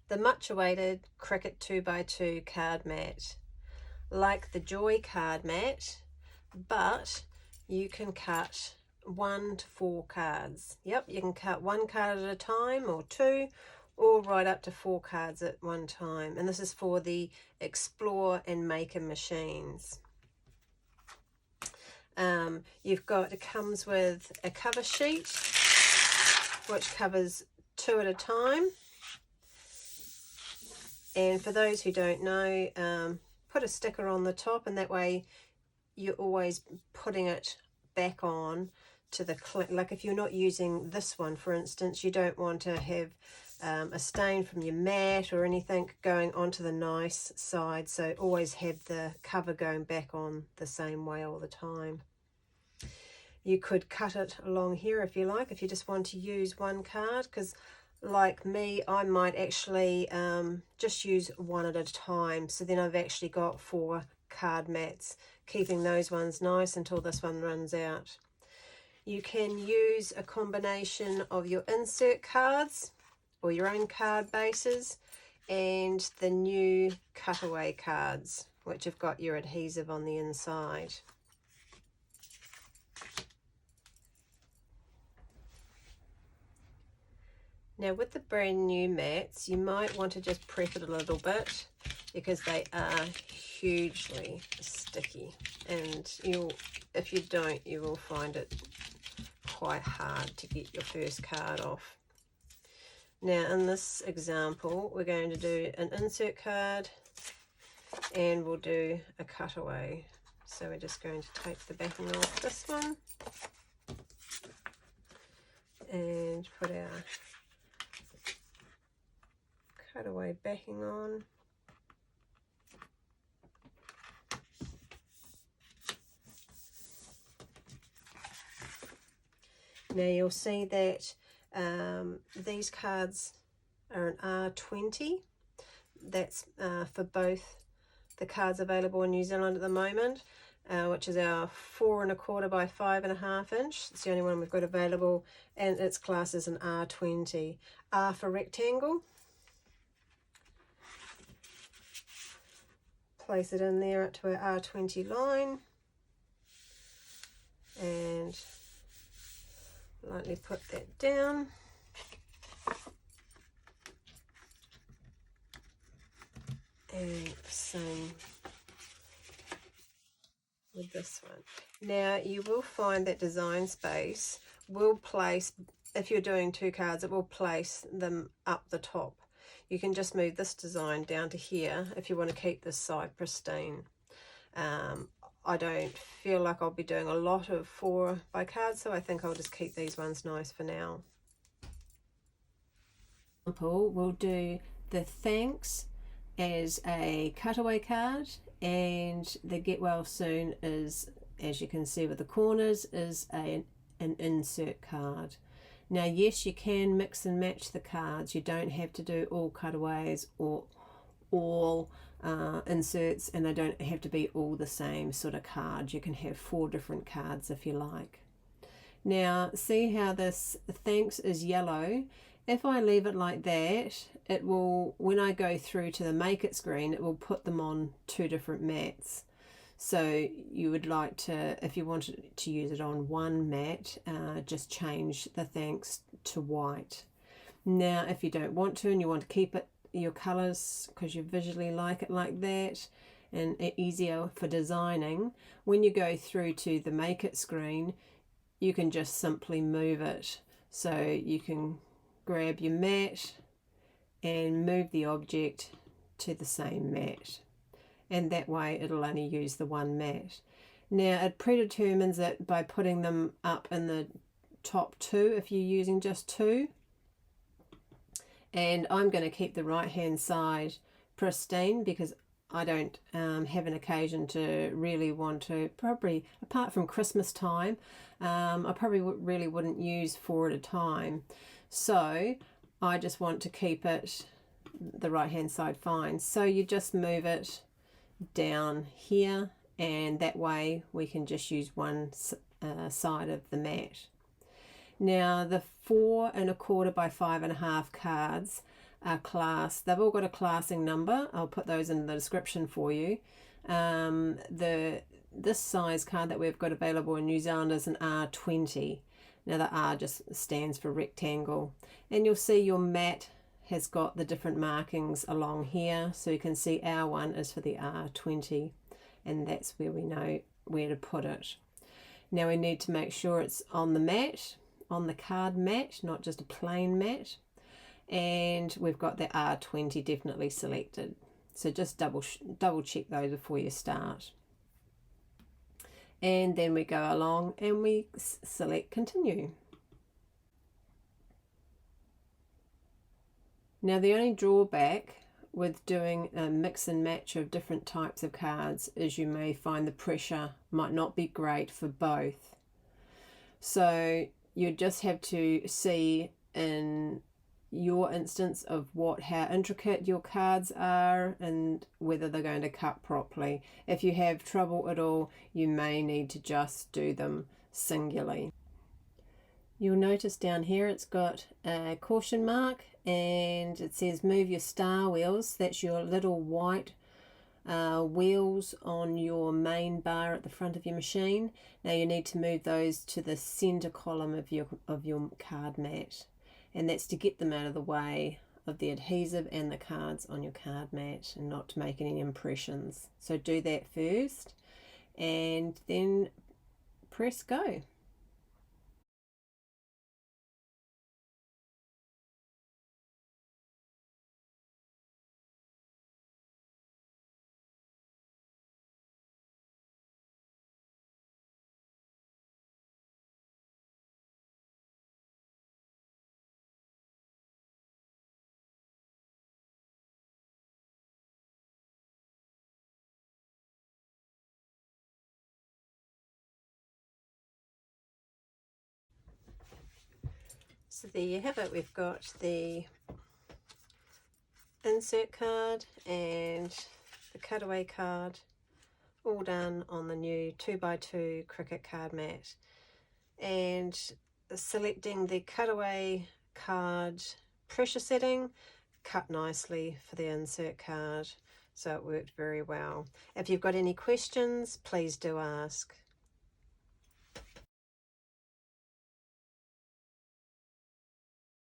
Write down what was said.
the much awaited Cricut 2x2 card mat. Like the Joy card mat, but you can cut 1 to 4 cards. Yep, you can cut 1 card at a time, or 2, or right up to 4 cards at one time. And this is for the Explore and Maker machines. It comes with a cover sheet, which covers 2 at a time. And for those who don't know, put a sticker on the top, and that way you're always putting it back on to the clip. Like if you're not using this one, for instance, you don't want to have a stain from your mat or anything going onto the nice side, so always have the cover going back on the same way all the time. You could cut it along here if you like, if you just want to use 1 card, because like me, I might actually just use 1 at a time, so then I've actually got 4 card mats, keeping those ones nice until this one runs out. You can use a combination of your insert cards or your own card bases and the new Cutaway cards, which have got your adhesive on the inside. Now with the brand new mats, you might want to just prep it a little bit because they are hugely sticky, and if you don't, you will find it quite hard to get your first card off. Now in this example, we're going to do an insert card and we'll do a cutaway. So we're just going to take the backing off this one and put our cutaway backing on. Now you'll see that these cards are an R20. That's for both the cards available in New Zealand at the moment, which is our 4 1/4 by 5.5 inch. It's the only one we've got available, and its class is an R20. R for rectangle. Place it in there up to our R20 line and lightly put that down. And same with this one. Now you will find that Design Space will place, if you're doing 2 cards, it will place them up the top. You can just move this design down to here if you want to keep this side pristine. I don't feel like I'll be doing a lot of 4 by cards, so I think I'll just keep these ones nice for now. We'll do the thanks as a cutaway card, and the get well soon is, as you can see with the corners, is an insert card. Now yes, you can mix and match the cards. You don't have to do all cutaways or all inserts, and they don't have to be all the same sort of card. You can have 4 different cards if you like. Now see how this thanks is yellow. If I leave it like that, it will, when I go through to the Make It screen, it will put them on 2 different mats. So you would like to, if you wanted to use it on 1 mat, just change the thanks to white. Now if you don't want to and you want to keep it your colors because you visually like it like that and easier for designing, when you go through to the Make It screen, you can just simply move it. So you can grab your mat and move the object to the same mat, and that way it'll only use the 1 mat. Now it predetermines it by putting them up in the top 2 if you're using just 2, and I'm going to keep the right hand side pristine because I don't have an occasion to really want to, probably apart from Christmas time, I probably really wouldn't use 4 at a time. So I just want to keep it the right hand side fine. So you just move it down here, and that way we can just use 1 side of the mat. Now the 4 1/4 by 5.5 cards are class. They've all got a classing number. I'll put those in the description for you. This size card that we've got available in New Zealand is an R20. Now the R just stands for rectangle, and you'll see your mat has got the different markings along here, so you can see our one is for the R20, and that's where we know where to put it. Now we need to make sure it's on the mat, on the card mat, not just a plain mat, and we've got the R20 definitely selected. So just double check those before you start. And then we go along and we select continue. Now the only drawback with doing a mix and match of different types of cards is you may find the pressure might not be great for both. So you just have to see in your instance of how intricate your cards are and whether they're going to cut properly. If you have trouble at all, you may need to just do them singularly. You'll notice down here it's got a caution mark and it says move your star wheels. That's your little white wheels on your main bar at the front of your machine. Now you need to move those to the center column of your card mat, and that's to get them out of the way of the adhesive and the cards on your card mat and not to make any impressions. So do that first and then press go. So there you have it. We've got the insert card and the cutaway card all done on the new 2x2 Cricut Card Mat. And selecting the cutaway card pressure setting cut nicely for the insert card, so it worked very well. If you've got any questions, please do ask.